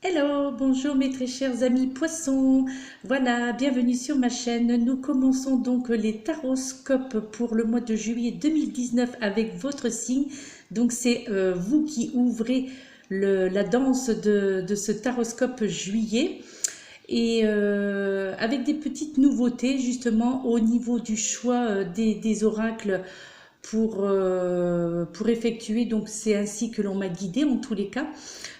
Hello, bonjour mes très chers amis poissons. Voilà, bienvenue sur ma chaîne. Nous commençons donc les taroscopes pour le mois de juillet 2019 avec votre signe. Donc c'est vous qui ouvrez la danse de ce taroscope juillet. Et avec des petites nouveautés justement au niveau du choix des oracles pour effectuer. Donc c'est ainsi que l'on m'a guidé en tous les cas.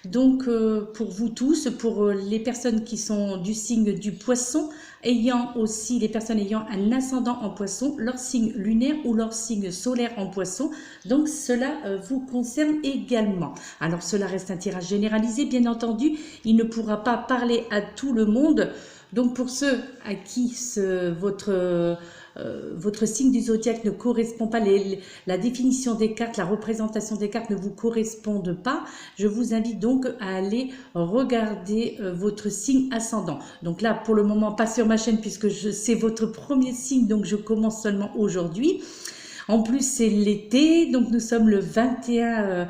Donc pour vous tous, pour les personnes qui sont du signe du poisson, ayant aussi les personnes ayant un ascendant en poisson, leur signe lunaire ou leur signe solaire en poisson, donc cela vous concerne également. Alors cela reste un tirage généralisé, bien entendu, il ne pourra pas parler à tout le monde. Donc pour ceux à qui votre signe du zodiaque ne correspond pas, la définition des cartes, la représentation des cartes ne vous correspondent pas, je vous invite donc à aller regarder votre signe ascendant. Donc là, pour le moment, pas sur ma chaîne puisque c'est votre premier signe, donc je commence seulement aujourd'hui. En plus, c'est l'été, donc nous sommes le 21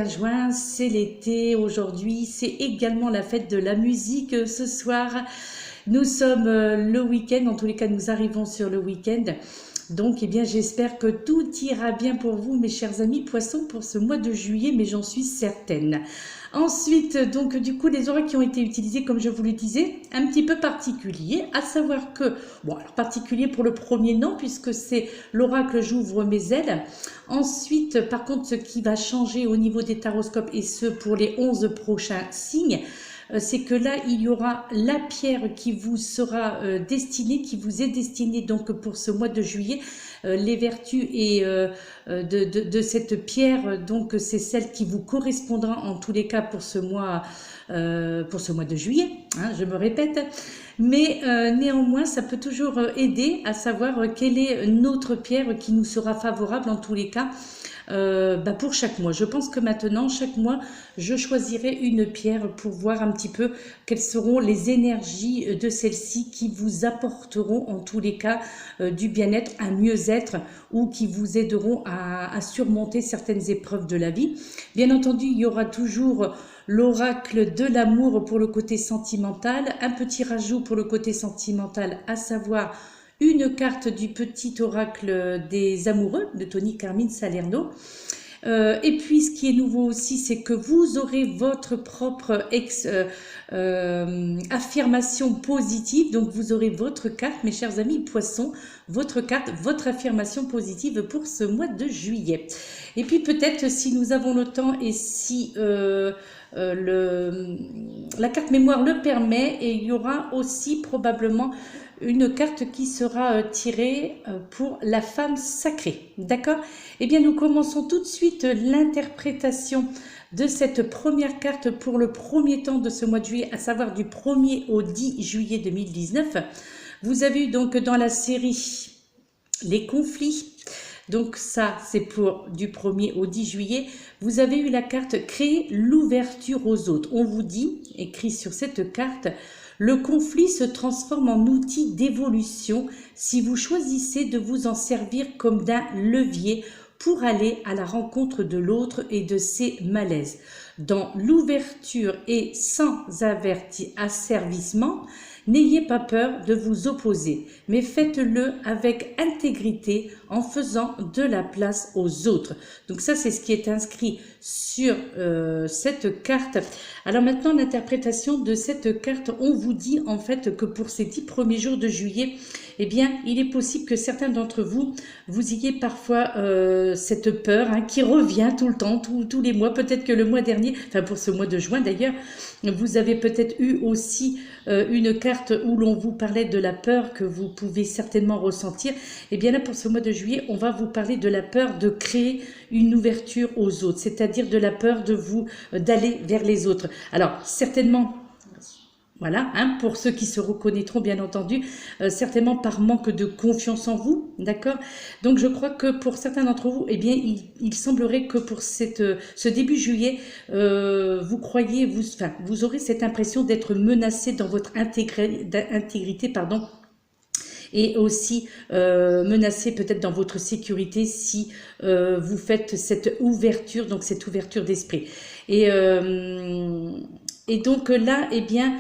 juin, c'est l'été aujourd'hui, c'est également la fête de la musique ce soir. Nous sommes le week-end, en tous les cas nous arrivons sur le week-end. Donc eh bien j'espère que tout ira bien pour vous mes chers amis poissons pour ce mois de juillet, mais j'en suis certaine. Ensuite, donc du coup, les oracles qui ont été utilisés, comme je vous le disais, un petit peu particulier, à savoir que, bon, alors particulier pour le premier non, puisque c'est l'oracle J'ouvre mes ailes. Ensuite, par contre, ce qui va changer au niveau des taroscopes, et ce pour les 11 prochains signes, c'est que là, il y aura la pierre qui vous sera destinée, qui vous est destinée donc pour ce mois de juillet. Les vertus et de cette pierre, donc c'est celle qui vous correspondra en tous les cas pour ce mois de juillet, hein, je me répète. Mais néanmoins, ça peut toujours aider à savoir quelle est notre pierre qui nous sera favorable en tous les cas. Pour chaque mois. Je pense que maintenant, chaque mois, je choisirai une pierre pour voir un petit peu quelles seront les énergies de celle-ci qui vous apporteront en tous les cas du bien-être, un mieux-être ou qui vous aideront à surmonter certaines épreuves de la vie. Bien entendu, il y aura toujours l'oracle de l'amour pour le côté sentimental, un petit rajout pour le côté sentimental, à savoir une carte du petit oracle des amoureux de Tony Carmine Salerno. Et puis ce qui est nouveau aussi, c'est que vous aurez votre propre affirmation positive. Donc vous aurez votre carte, mes chers amis poissons, votre carte, votre affirmation positive pour ce mois de juillet. Et puis peut-être si nous avons le temps et si la carte mémoire le permet, et il y aura aussi probablement une carte qui sera tirée pour la femme sacrée. D'accord? Eh bien, nous commençons tout de suite l'interprétation de cette première carte pour le premier temps de ce mois de juillet, à savoir du 1er au 10 juillet 2019. Vous avez eu donc dans la série les conflits. Donc ça, c'est pour du 1er au 10 juillet. Vous avez eu la carte créer l'ouverture aux autres. On vous dit, écrit sur cette carte, le conflit se transforme en outil d'évolution si vous choisissez de vous en servir comme d'un levier pour aller à la rencontre de l'autre et de ses malaises. Dans l'ouverture et sans asservissement, n'ayez pas peur de vous opposer, mais faites-le avec intégrité en faisant de la place aux autres. Donc ça, c'est ce qui est inscrit sur cette carte. Alors maintenant, l'interprétation de cette carte, on vous dit en fait que pour ces 10 premiers jours de juillet, eh bien, il est possible que certains d'entre vous, vous ayez parfois cette peur qui revient tout le temps, tous les mois. Peut-être que le mois dernier, enfin pour ce mois de juin d'ailleurs, vous avez peut-être eu aussi une carte où l'on vous parlait de la peur que vous pouvez certainement ressentir. Et bien là, pour ce mois de juillet, on va vous parler de la peur de créer une ouverture aux autres, c'est-à-dire de la peur de vous d'aller vers les autres. Alors, certainement, voilà, pour ceux qui se reconnaîtront bien entendu, certainement par manque de confiance en vous, d'accord? Donc je crois que pour certains d'entre vous, eh bien, il semblerait que pour ce début juillet, vous aurez cette impression d'être menacé dans votre intégrité, pardon, et aussi menacé peut-être dans votre sécurité si vous faites cette ouverture, donc cette ouverture d'esprit. Et Et donc là, eh bien,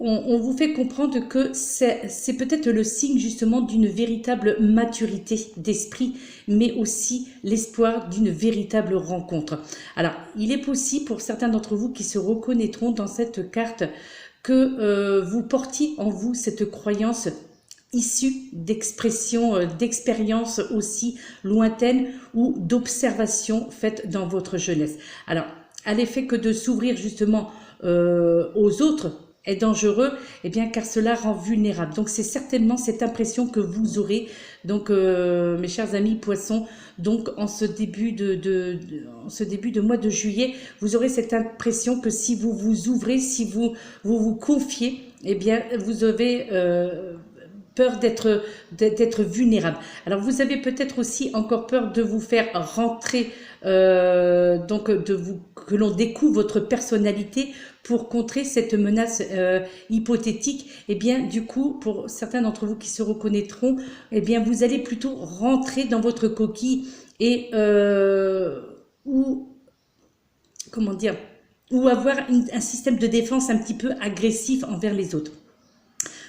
on vous fait comprendre que c'est peut-être le signe justement d'une véritable maturité d'esprit, mais aussi l'espoir d'une véritable rencontre. Alors, il est possible pour certains d'entre vous qui se reconnaîtront dans cette carte que vous portiez en vous cette croyance issue d'expressions, d'expériences aussi lointaines ou d'observations faites dans votre jeunesse. Alors, à l'effet que de s'ouvrir justement aux autres est dangereux, eh bien, car cela rend vulnérable. Donc, c'est certainement cette impression que vous aurez, donc, mes chers amis poissons, donc, en ce début de mois de juillet, vous aurez cette impression que si vous vous ouvrez, si vous confiez, eh bien, vous avez peur d'être vulnérable. Alors, vous avez peut-être aussi encore peur de vous faire rentrer, donc que l'on découvre votre personnalité pour contrer cette menace hypothétique. Eh bien, du coup, pour certains d'entre vous qui se reconnaîtront, eh bien, vous allez plutôt rentrer dans votre coquille et comment dire, ou avoir un système de défense un petit peu agressif envers les autres.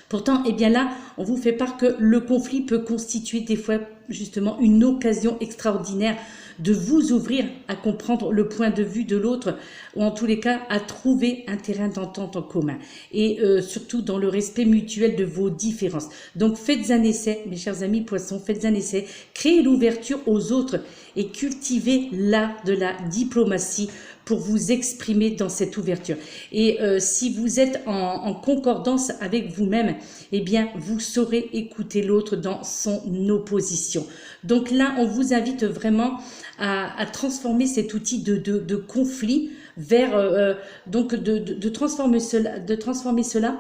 Pourtant, eh bien là, on vous fait part que le conflit peut constituer des fois justement une occasion extraordinaire de vous ouvrir à comprendre le point de vue de l'autre, ou en tous les cas à trouver un terrain d'entente en commun, et surtout dans le respect mutuel de vos différences. Donc faites un essai, mes chers amis poissons, faites un essai, créez l'ouverture aux autres et cultivez l'art de la diplomatie pour vous exprimer dans cette ouverture. Et si vous êtes en concordance avec vous-même, eh bien, vous saurez écouter l'autre dans son opposition. Donc là, on vous invite vraiment à transformer cet outil de conflit vers, donc de transformer cela,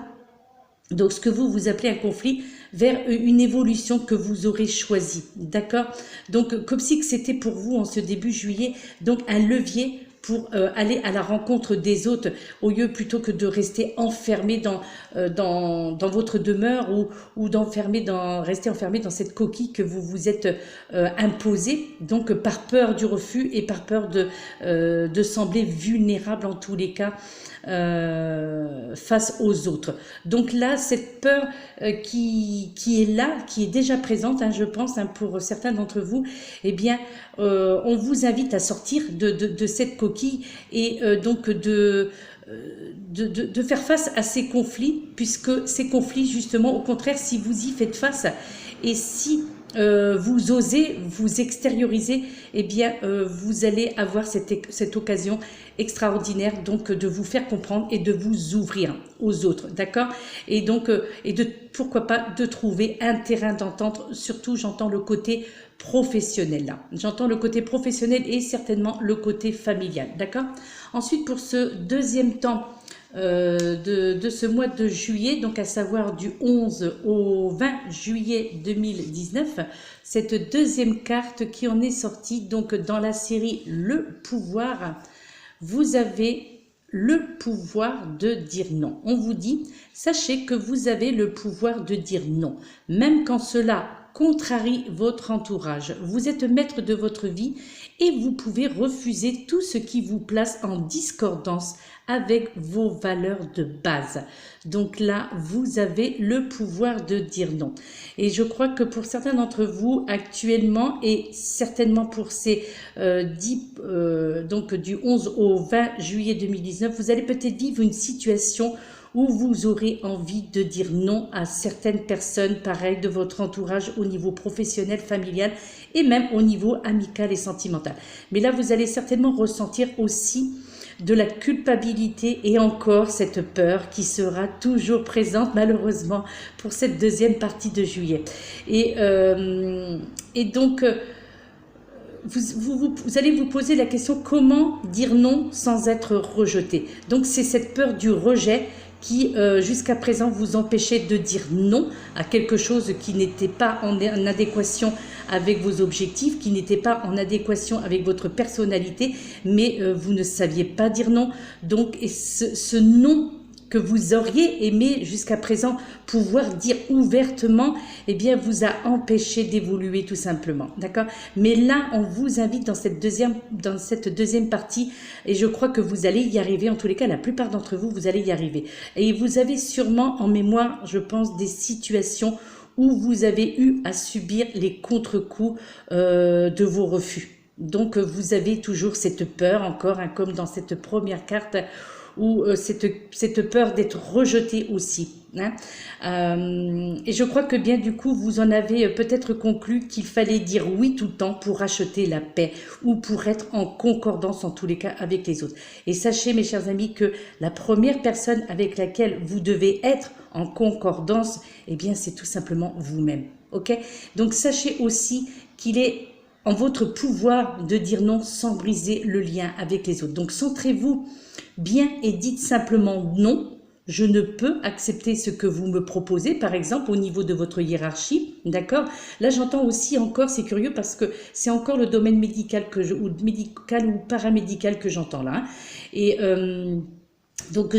donc ce que vous appelez un conflit, vers une évolution que vous aurez choisie, d'accord? Donc, comme si c'était pour vous en ce début juillet, donc un levier pour aller à la rencontre des autres, au lieu plutôt que de rester enfermé dans votre demeure ou rester enfermé dans cette coquille que vous vous êtes imposée, donc par peur du refus et par peur de sembler vulnérable en tous les cas face aux autres. Donc là, cette peur qui est là, qui est déjà présente, hein, je pense, hein, pour certains d'entre vous, eh bien, on vous invite à sortir de cette coquille et donc de faire face à ces conflits, puisque ces conflits, justement, au contraire, si vous y faites face et si vous osez vous extérioriser, eh bien, vous allez avoir cette occasion extraordinaire, donc, de vous faire comprendre et de vous ouvrir aux autres, d'accord? Et donc, pourquoi pas, de trouver un terrain d'entente, surtout, j'entends le côté professionnel là. J'entends le côté professionnel et certainement le côté familial, d'accord? Ensuite, pour ce deuxième temps de ce mois de juillet, donc à savoir du 11 au 20 juillet 2019, cette deuxième carte qui en est sortie, donc dans la série Le Pouvoir, vous avez le pouvoir de dire non. On vous dit, sachez que vous avez le pouvoir de dire non, même quand cela contrarie votre entourage. Vous êtes maître de votre vie et vous pouvez refuser tout ce qui vous place en discordance avec vos valeurs de base. Donc là, vous avez le pouvoir de dire non. Et je crois que pour certains d'entre vous actuellement, et certainement pour ces donc du 11 au 20 juillet 2019, vous allez peut-être vivre une situation où vous aurez envie de dire non à certaines personnes, pareil, de votre entourage au niveau professionnel, familial et même au niveau amical et sentimental. Mais là, vous allez certainement ressentir aussi de la culpabilité et encore cette peur qui sera toujours présente malheureusement pour cette deuxième partie de juillet. Et donc, vous allez vous poser la question comment dire non sans être rejeté. Donc, c'est cette peur du rejet qui jusqu'à présent vous empêchait de dire non à quelque chose qui n'était pas en adéquation avec vos objectifs, qui n'était pas en adéquation avec votre personnalité, mais vous ne saviez pas dire non. Donc ce non que vous auriez aimé jusqu'à présent pouvoir dire ouvertement, eh bien, vous a empêché d'évoluer tout simplement, d'accord? Mais là, on vous invite dans cette deuxième partie, et je crois que vous allez y arriver. En tous les cas, la plupart d'entre vous, vous allez y arriver. Et vous avez sûrement en mémoire, je pense, des situations où vous avez eu à subir les contre-coups de vos refus. Donc, vous avez toujours cette peur, encore, hein, comme dans cette première carte, ou cette peur d'être rejeté aussi. Hein. Et je crois que bien du coup, vous en avez peut-être conclu qu'il fallait dire oui tout le temps pour acheter la paix ou pour être en concordance en tous les cas avec les autres. Et sachez mes chers amis que la première personne avec laquelle vous devez être en concordance, eh bien c'est tout simplement vous-même. Ok? Donc sachez aussi qu'il est en votre pouvoir de dire non sans briser le lien avec les autres. Donc centrez-vous bien et dites simplement non. Je ne peux accepter ce que vous me proposez, par exemple, au niveau de votre hiérarchie, d'accord? Là, j'entends aussi encore, c'est curieux parce que c'est encore le domaine médical, ou paramédical que j'entends là. Hein. Et donc,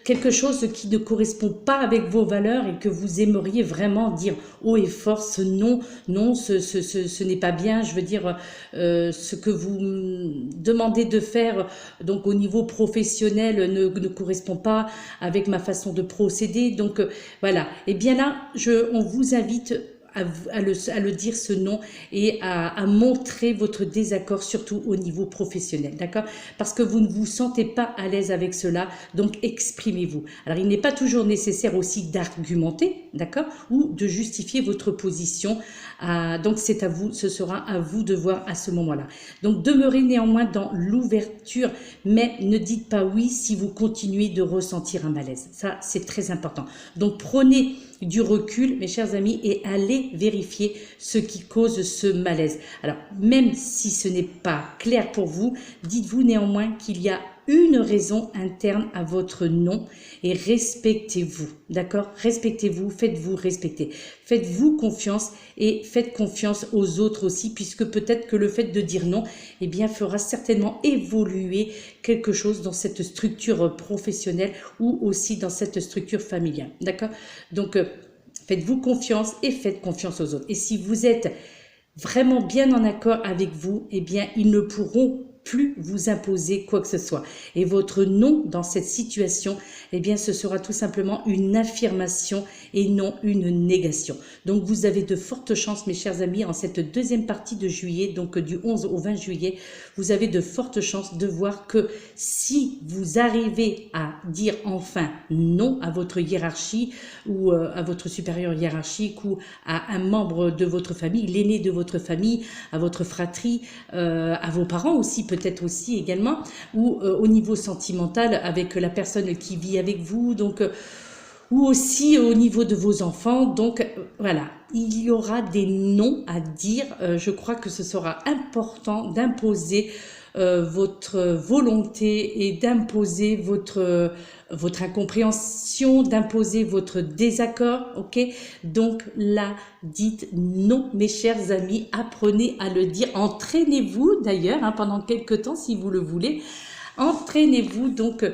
quelque chose qui ne correspond pas avec vos valeurs et que vous aimeriez vraiment dire haut et fort, ce non, ce n'est pas bien, je veux dire, ce que vous demandez de faire, donc au niveau professionnel, ne correspond pas avec ma façon de procéder. Donc, voilà. Et bien là, on vous invite à le dire ce non et à montrer votre désaccord, surtout au niveau professionnel, d'accord? Parce que vous ne vous sentez pas à l'aise avec cela, donc exprimez-vous. Alors, il n'est pas toujours nécessaire aussi d'argumenter, d'accord? Ou de justifier votre position. Donc, c'est à vous, ce sera à vous de voir à ce moment-là. Donc, demeurez néanmoins dans l'ouverture, mais ne dites pas oui si vous continuez de ressentir un malaise. Ça, c'est très important. Donc, prenez du recul, mes chers amis, et allez vérifier ce qui cause ce malaise. Alors, même si ce n'est pas clair pour vous, dites-vous néanmoins qu'il y a une raison interne à votre non et respectez-vous, d'accord? Respectez-vous, faites-vous respecter. Faites-vous confiance et faites confiance aux autres aussi, puisque peut-être que le fait de dire non, eh bien, fera certainement évoluer quelque chose dans cette structure professionnelle ou aussi dans cette structure familiale, d'accord? Donc, faites-vous confiance et faites confiance aux autres. Et si vous êtes vraiment bien en accord avec vous, eh bien, ils ne pourront plus vous imposer quoi que ce soit. Et votre non dans cette situation, eh bien, ce sera tout simplement une affirmation et non une négation. Donc, vous avez de fortes chances, mes chers amis, en cette deuxième partie de juillet, donc du 11 au 20 juillet, vous avez de fortes chances de voir que si vous arrivez à dire enfin non à votre hiérarchie ou à votre supérieur hiérarchique ou à un membre de votre famille, l'aîné de votre famille, à votre fratrie, à vos parents aussi, peut-être aussi également, ou au niveau sentimental avec la personne qui vit avec vous, donc ou aussi au niveau de vos enfants. Donc voilà, il y aura des noms à dire. Je crois que ce sera important d'imposer votre volonté et d'imposer votre incompréhension, d'imposer votre désaccord, ok? Donc là, dites non, mes chers amis, apprenez à le dire. Entraînez-vous d'ailleurs, hein, pendant quelques temps si vous le voulez. Entraînez-vous donc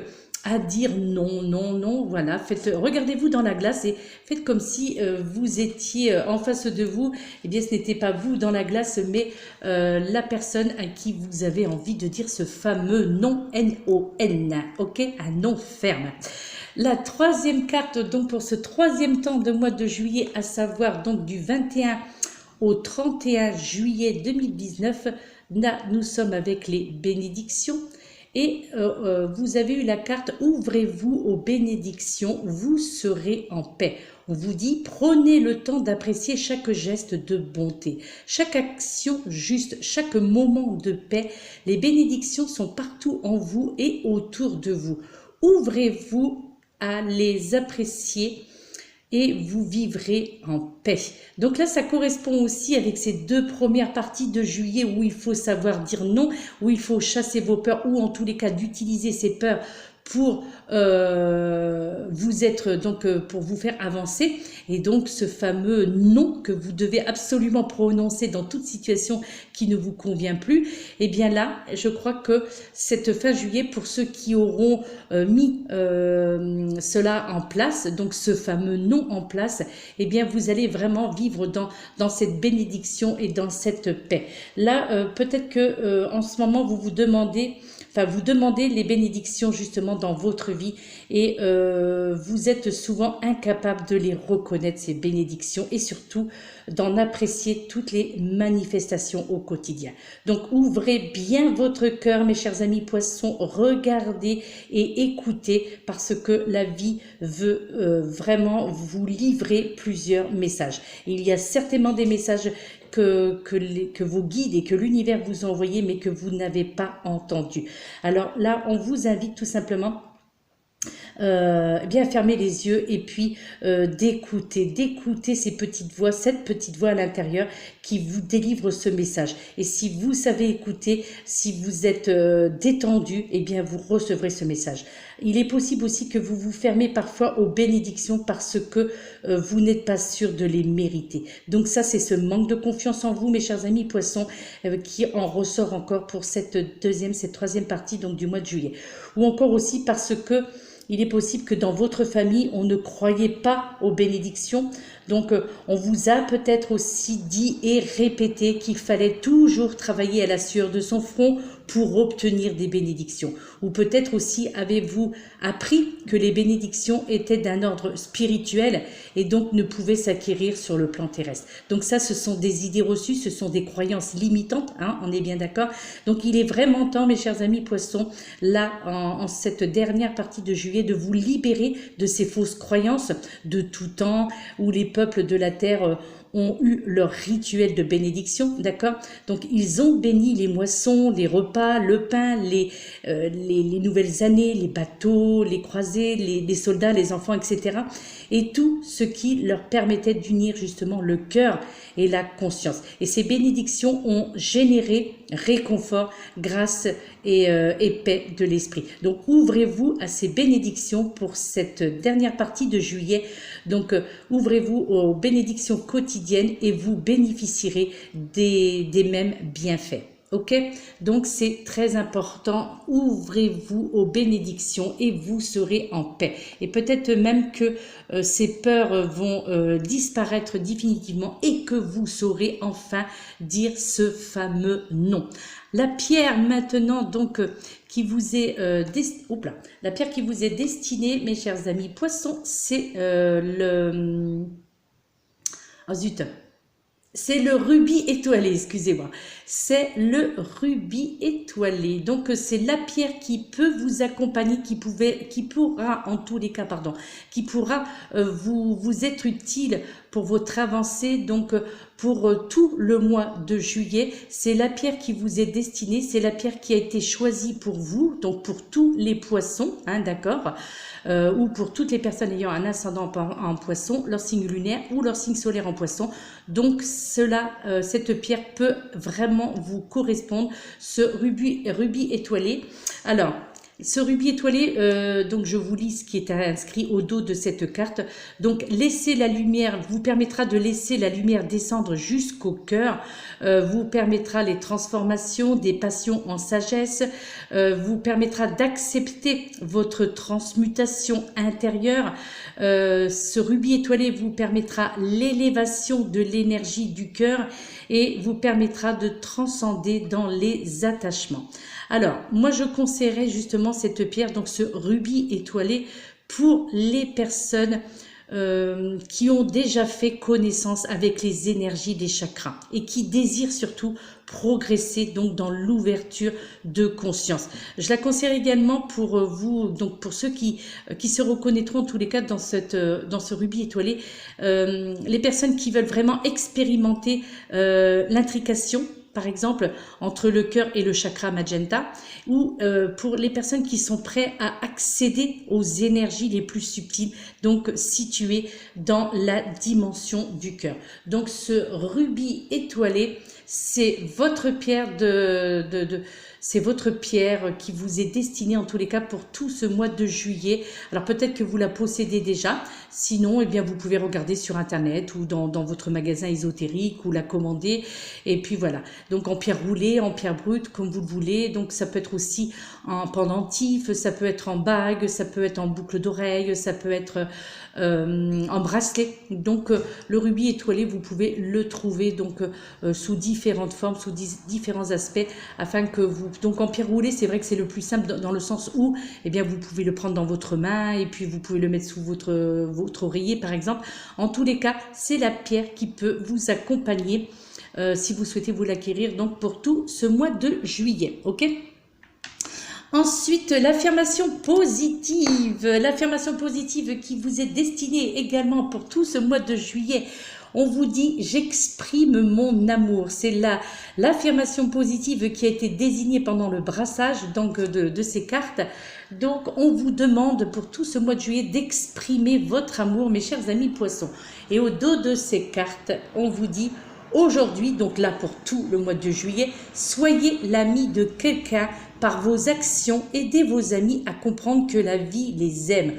à dire non, non, non, voilà, regardez-vous dans la glace et faites comme si vous étiez en face de vous, eh bien ce n'était pas vous dans la glace, mais la personne à qui vous avez envie de dire ce fameux non, N-O-N, ok, un non ferme. La troisième carte, donc pour ce troisième temps de mois de juillet, à savoir donc du 21 au 31 juillet 2019, là nous sommes avec les bénédictions. Et vous avez eu la carte « Ouvrez-vous aux bénédictions, vous serez en paix ». On vous dit « Prenez le temps d'apprécier chaque geste de bonté, chaque action juste, chaque moment de paix. Les bénédictions sont partout en vous et autour de vous. Ouvrez-vous à les apprécier et vous vivrez en paix ». Donc là, ça correspond aussi avec ces deux premières parties de juillet où il faut savoir dire non, où il faut chasser vos peurs, ou en tous les cas d'utiliser ces peurs pour pour vous faire avancer. Et donc ce fameux non que vous devez absolument prononcer dans toute situation qui ne vous convient plus, et bien là, je crois que cette fin juillet, pour ceux qui auront mis cela en place, donc ce fameux non en place, et bien vous allez vraiment vivre dans cette bénédiction et dans cette paix. Là, peut-être que en ce moment, vous demandez les bénédictions justement dans votre vie et vous êtes souvent incapable de les reconnaître, ces bénédictions, et surtout d'en apprécier toutes les manifestations au quotidien. Donc ouvrez bien votre cœur, mes chers amis poissons, regardez et écoutez, parce que la vie veut vraiment vous livrer plusieurs messages. Il y a certainement des messages que vos guides et que l'univers vous ont envoyé, mais que vous n'avez pas entendu. Alors là, on vous invite tout simplement bien fermer les yeux et puis d'écouter ces petites voix, cette petite voix à l'intérieur qui vous délivre ce message. Et si vous savez écouter, si vous êtes détendu, eh bien vous recevrez ce message. Il est possible aussi que vous vous fermez parfois aux bénédictions parce que vous n'êtes pas sûr de les mériter. Donc ça, c'est ce manque de confiance en vous, mes chers amis poissons, qui en ressort encore pour cette troisième partie donc du mois de juillet. Ou encore aussi parce que il est possible que dans votre famille, on ne croyait pas aux bénédictions. Donc, on vous a peut-être aussi dit et répété qu'il fallait toujours travailler à la sueur de son front pour obtenir des bénédictions. Ou peut-être aussi avez-vous appris que les bénédictions étaient d'un ordre spirituel et donc ne pouvaient s'acquérir sur le plan terrestre. Donc ça, ce sont des idées reçues, ce sont des croyances limitantes, hein, on est bien d'accord. Donc il est vraiment temps, mes chers amis poissons, là, en cette dernière partie de juillet, de vous libérer de ces fausses croyances de tout temps où les peuples de la terre ont eu leur rituel de bénédiction, d'accord? Donc ils ont béni les moissons, les repas, le pain, les nouvelles années, les bateaux, les croisés, les soldats, les enfants, etc. Et tout ce qui leur permettait d'unir justement le cœur et la conscience. Et ces bénédictions ont généré réconfort, grâce et paix de l'esprit. Donc ouvrez-vous à ces bénédictions pour cette dernière partie de juillet. Donc ouvrez-vous aux bénédictions quotidiennes et vous bénéficierez des mêmes bienfaits. Ok, donc c'est très important, ouvrez-vous aux bénédictions et vous serez en paix. Et peut-être même que ces peurs vont disparaître définitivement et que vous saurez enfin dire ce fameux non. La pierre maintenant donc qui vous est la pierre qui vous est destinée, mes chers amis poissons, c'est c'est le rubis étoilé, excusez-moi. C'est le rubis étoilé. Donc, c'est la pierre qui peut vous accompagner, qui pourra, en tous les cas, pardon, qui pourra vous être utile pour votre avancée. Donc, pour tout le mois de juillet, c'est la pierre qui vous est destinée. C'est la pierre qui a été choisie pour vous, donc pour tous les poissons, hein, d'accord, ou pour toutes les personnes ayant un ascendant en poisson, leur signe lunaire ou leur signe solaire en poisson. Donc, cette pierre peut vraiment vous correspondre, ce rubis étoilé. Alors, ce rubis étoilé, donc je vous lis ce qui est inscrit au dos de cette carte. Donc, laissez la lumière, vous permettra de laisser la lumière descendre jusqu'au cœur, vous permettra les transformations des passions en sagesse, vous permettra d'accepter votre transmutation intérieure. Ce rubis étoilé vous permettra l'élévation de l'énergie du cœur et vous permettra de transcender dans les attachements. Alors, moi je conseillerais justement cette pierre, donc ce rubis étoilé, pour les personnes qui ont déjà fait connaissance avec les énergies des chakras et qui désirent surtout progresser donc dans l'ouverture de conscience. Je la conseille également pour vous, donc pour ceux qui se reconnaîtront en tous les cas dans ce rubis étoilé, les personnes qui veulent vraiment expérimenter l'intrication, par exemple, entre le cœur et le chakra magenta, ou pour les personnes qui sont prêtes à accéder aux énergies les plus subtiles, donc situées dans la dimension du cœur. Donc ce rubis étoilé, c'est votre pierre c'est votre pierre qui vous est destinée en tous les cas pour tout ce mois de juillet. Alors peut-être que vous la possédez déjà, sinon eh bien, vous pouvez regarder sur internet ou dans votre magasin ésotérique ou la commander. Et puis voilà, donc en pierre roulée, en pierre brute, comme vous le voulez. Donc ça peut être aussi en pendentif, ça peut être en bague, ça peut être en boucle d'oreille, ça peut être en bracelet. Donc le rubis étoilé, vous pouvez le trouver donc sous différentes formes, sous différents aspects, afin que vous... Donc en pierre roulée, c'est vrai que c'est le plus simple dans le sens où eh bien, vous pouvez le prendre dans votre main et puis vous pouvez le mettre sous votre oreiller par exemple. En tous les cas, c'est la pierre qui peut vous accompagner si vous souhaitez vous l'acquérir donc pour tout ce mois de juillet. Ok. Ensuite, l'affirmation positive qui vous est destinée également pour tout ce mois de juillet. On vous dit « j'exprime mon amour ». C'est l'affirmation positive qui a été désignée pendant le brassage donc de ces cartes. Donc, on vous demande pour tout ce mois de juillet d'exprimer votre amour, mes chers amis poissons. Et au dos de ces cartes, on vous dit « aujourd'hui », donc là pour tout le mois de juillet, soyez l'ami de quelqu'un par vos actions, aidez vos amis à comprendre que la vie les aime.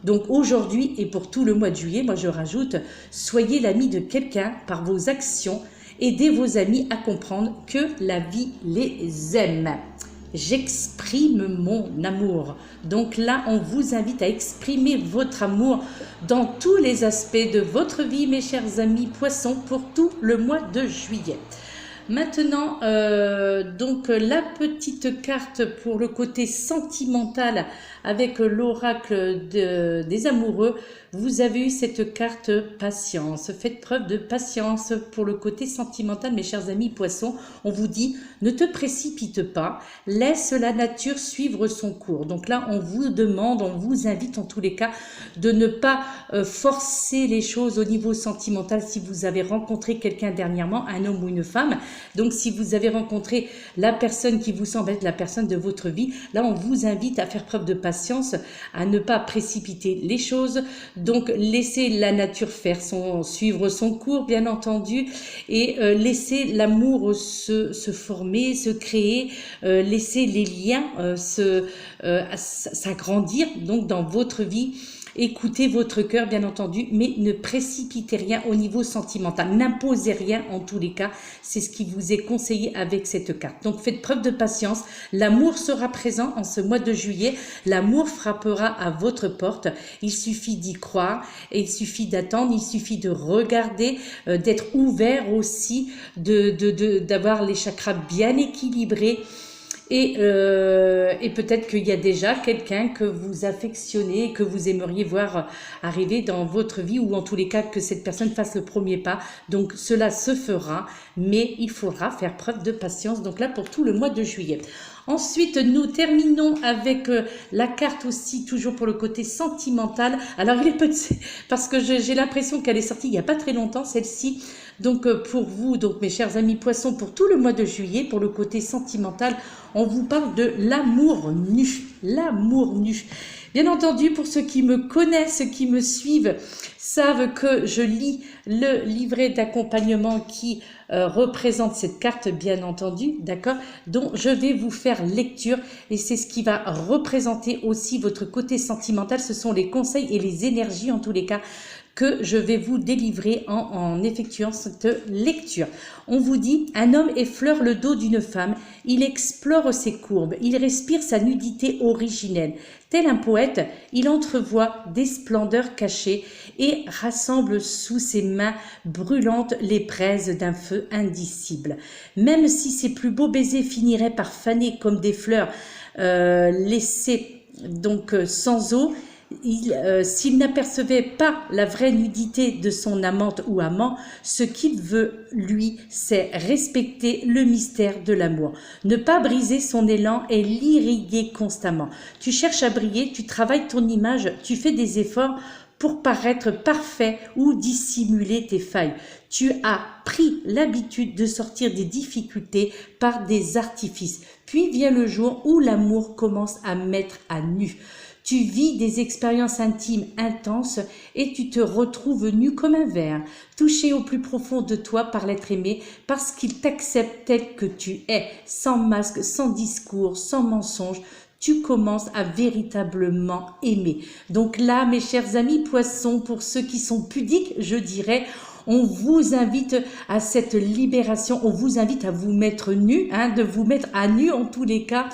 Donc aujourd'hui et pour tout le mois de juillet, moi je rajoute, soyez l'ami de quelqu'un par vos actions, aidez vos amis à comprendre que la vie les aime. J'exprime mon amour. Donc là, on vous invite à exprimer votre amour dans tous les aspects de votre vie, mes chers amis poissons, pour tout le mois de juillet. Maintenant, donc la petite carte pour le côté sentimental avec l'oracle des amoureux, vous avez eu cette carte patience. Faites preuve de patience pour le côté sentimental, mes chers amis poissons. On vous dit, ne te précipite pas, laisse la nature suivre son cours. Donc là, on vous demande, on vous invite en tous les cas de ne pas forcer les choses au niveau sentimental si vous avez rencontré quelqu'un dernièrement, un homme ou une femme. Donc si vous avez rencontré la personne qui vous semble être la personne de votre vie, là on vous invite à faire preuve de patience, à ne pas précipiter les choses. Donc laissez la nature faire suivre son cours bien entendu et laissez l'amour se former, se créer, laissez les liens s'agrandir donc dans votre vie. Écoutez votre cœur bien entendu, mais ne précipitez rien au niveau sentimental, n'imposez rien en tous les cas, c'est ce qui vous est conseillé avec cette carte. Donc faites preuve de patience, l'amour sera présent en ce mois de juillet, l'amour frappera à votre porte, il suffit d'y croire, et il suffit d'attendre, il suffit de regarder, d'être ouvert aussi, d'avoir les chakras bien équilibrés. Et peut-être qu'il y a déjà quelqu'un que vous affectionnez, que vous aimeriez voir arriver dans votre vie, ou en tous les cas que cette personne fasse le premier pas. Donc cela se fera, mais il faudra faire preuve de patience. Donc là pour tout le mois de juillet. Ensuite, nous terminons avec la carte aussi, toujours pour le côté sentimental. Alors, il est petit, parce que j'ai l'impression qu'elle est sortie il n'y a pas très longtemps, celle-ci. Donc, pour vous, donc mes chers amis poissons, pour tout le mois de juillet, pour le côté sentimental, on vous parle de l'amour nu. L'amour nu. Bien entendu, pour ceux qui me connaissent, qui me suivent, savent que je lis le livret d'accompagnement qui représente cette carte, bien entendu, d'accord, dont je vais vous faire lecture et c'est ce qui va représenter aussi votre côté sentimental. Ce sont les conseils et les énergies, en tous les cas, que je vais vous délivrer en effectuant cette lecture. On vous dit, un homme effleure le dos d'une femme, il explore ses courbes, il respire sa nudité originelle. Tel un poète, il entrevoit des splendeurs cachées et rassemble sous ses mains brûlantes les braises d'un feu indicible. Même si ses plus beaux baisers finiraient par faner comme des fleurs laissées donc sans eau, s'il n'apercevait pas la vraie nudité de son amante ou amant, ce qu'il veut, lui, c'est respecter le mystère de l'amour. Ne pas briser son élan et l'irriguer constamment. Tu cherches à briller, tu travailles ton image, tu fais des efforts pour paraître parfait ou dissimuler tes failles. Tu as pris l'habitude de sortir des difficultés par des artifices. Puis vient le jour où l'amour commence à mettre à nu. Tu vis des expériences intimes intenses et tu te retrouves nu comme un verre, touché au plus profond de toi par l'être aimé, parce qu'il t'accepte tel que tu es, sans masque, sans discours, sans mensonge. Tu commences à véritablement aimer. Donc là, mes chers amis poissons, pour ceux qui sont pudiques, je dirais, on vous invite à cette libération, on vous invite à vous mettre nu, de vous mettre à nu en tous les cas,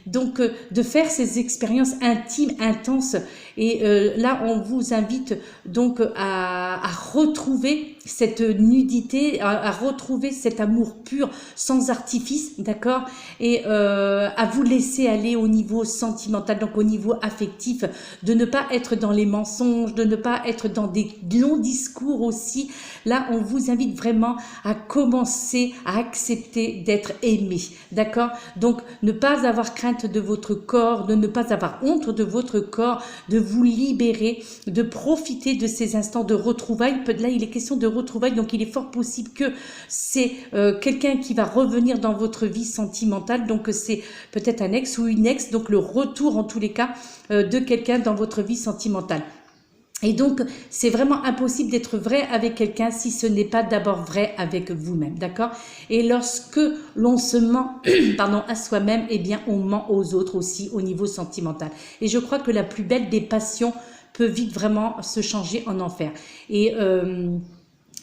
donc de faire ces expériences intimes, intenses. Et là, on vous invite donc à retrouver cette nudité, à retrouver cet amour pur, sans artifice, d'accord? Et à vous laisser aller au niveau sentimental, donc au niveau affectif, de ne pas être dans les mensonges, de ne pas être dans des longs discours aussi. Là, on vous invite vraiment à commencer à accepter d'être aimé, d'accord? Donc, ne pas avoir crainte de votre corps, de ne pas avoir honte de votre corps, de vous libérer, de profiter de ces instants de retrouvailles. Là, il est question de retrouvailles, donc il est fort possible que c'est quelqu'un qui va revenir dans votre vie sentimentale, donc c'est peut-être un ex ou une ex, donc le retour en tous les cas de quelqu'un dans votre vie sentimentale. Et donc, c'est vraiment impossible d'être vrai avec quelqu'un si ce n'est pas d'abord vrai avec vous-même, d'accord? Et lorsque l'on se ment pardon, à soi-même, eh bien, on ment aux autres aussi au niveau sentimental. Et je crois que la plus belle des passions peut vite vraiment se changer en enfer. Et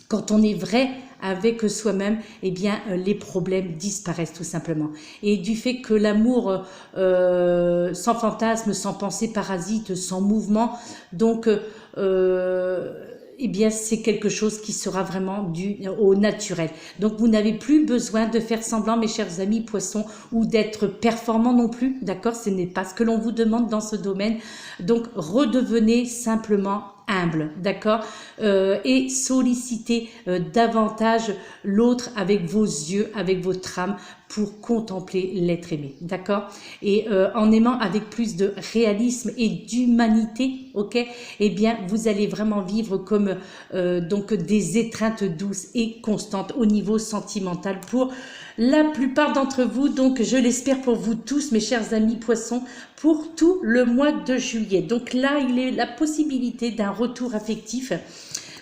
quand on est vrai avec soi-même, eh bien, les problèmes disparaissent tout simplement. Et du fait que l'amour sans fantasme, sans pensée parasite, sans mouvement, donc, eh bien, c'est quelque chose qui sera vraiment dû au naturel. Donc, vous n'avez plus besoin de faire semblant, mes chers amis poissons, ou d'être performant non plus, d'accord? Ce n'est pas ce que l'on vous demande dans ce domaine. Donc, redevenez simplement humble, d'accord, et sollicitez davantage l'autre avec vos yeux, avec votre âme, pour contempler l'être aimé, d'accord, et en aimant avec plus de réalisme et d'humanité, ok, eh bien vous allez vraiment vivre comme donc des étreintes douces et constantes au niveau sentimental pour la plupart d'entre vous, donc je l'espère pour vous tous, mes chers amis poissons, pour tout le mois de juillet. Donc là, il est la possibilité d'un retour affectif.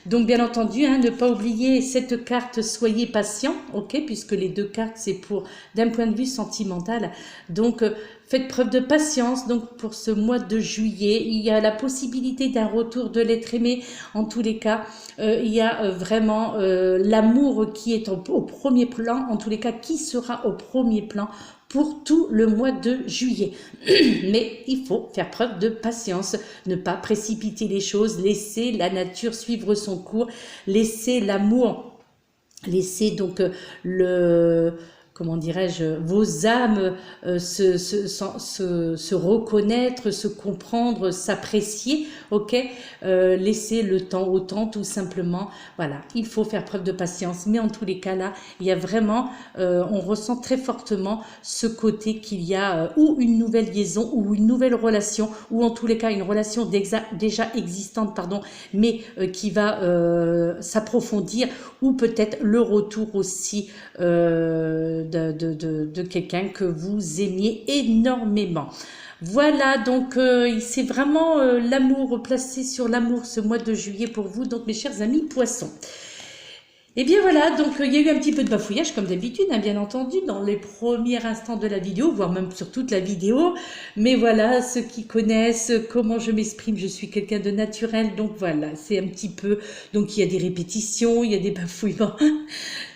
Donc bien entendu, ne pas oublier cette carte soyez patient, ok, puisque les deux cartes c'est pour d'un point de vue sentimental. Donc faites preuve de patience. Donc pour ce mois de juillet, il y a la possibilité d'un retour de l'être aimé. En tous les cas, il y a vraiment l'amour qui est au premier plan. En tous les cas, qui sera au premier plan pour tout le mois de juillet. Mais il faut faire preuve de patience, ne pas précipiter les choses, laisser la nature suivre son cours, laisser l'amour, laisser donc comment dirais-je, vos âmes se reconnaître, se comprendre, s'apprécier, ok, laisser le temps au temps tout simplement, voilà, il faut faire preuve de patience, mais en tous les cas là, il y a vraiment, on ressent très fortement ce côté qu'il y a ou une nouvelle liaison ou une nouvelle relation, ou en tous les cas une relation déjà existante, pardon, mais qui va s'approfondir, ou peut-être le retour aussi de quelqu'un que vous aimiez énormément. Voilà, donc c'est vraiment l'amour, placé sur l'amour ce mois de juillet pour vous, donc mes chers amis poissons. Et bien voilà, donc il y a eu un petit peu de bafouillage comme d'habitude, bien entendu, dans les premiers instants de la vidéo, voire même sur toute la vidéo. Mais voilà, ceux qui connaissent comment je m'exprime, je suis quelqu'un de naturel, donc voilà, c'est un petit peu... Donc il y a des répétitions, il y a des bafouillements.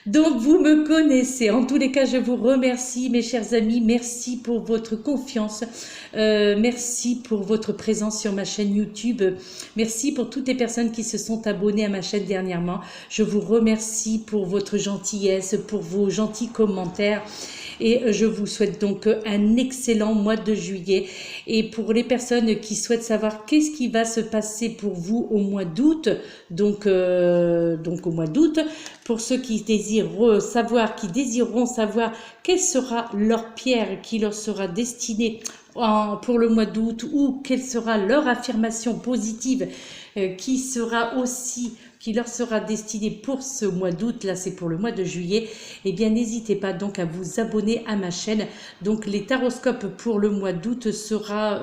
Donc vous me connaissez. En tous les cas, je vous remercie, mes chers amis. Merci pour votre confiance. Merci pour votre présence sur ma chaîne YouTube. Merci pour toutes les personnes qui se sont abonnées à ma chaîne dernièrement. Je vous remercie pour votre gentillesse, pour vos gentils commentaires. Et je vous souhaite donc un excellent mois de juillet. Et pour les personnes qui souhaitent savoir qu'est-ce qui va se passer pour vous au mois d'août, donc au mois d'août, pour ceux qui désireront savoir quelle sera leur pierre qui leur sera destinée pour le mois d'août, ou quelle sera leur affirmation positive qui sera aussi qui leur sera destiné pour ce mois d'août, là c'est pour le mois de juillet, eh bien n'hésitez pas donc à vous abonner à ma chaîne. Donc les taroscopes pour le mois d'août sera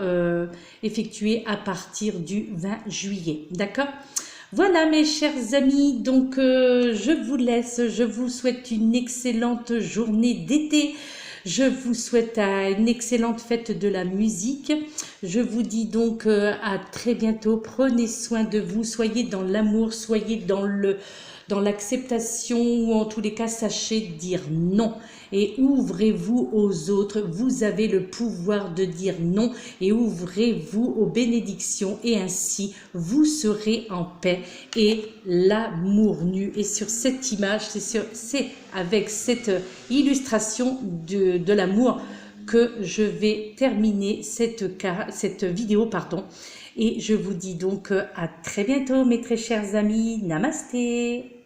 effectué à partir du 20 juillet, d'accord? Voilà mes chers amis, donc je vous laisse, je vous souhaite une excellente journée d'été. Je vous souhaite une excellente fête de la musique. Je vous dis donc à très bientôt. Prenez soin de vous, soyez dans l'amour, soyez dans l'acceptation, ou en tous les cas, sachez dire non. Et ouvrez-vous aux autres. Vous avez le pouvoir de dire non et ouvrez-vous aux bénédictions. Et ainsi, vous serez en paix et l'amour nu. Et sur cette image, c'est avec cette illustration de l'amour que je vais terminer cette vidéo. Et je vous dis donc à très bientôt, mes très chers amis. Namasté.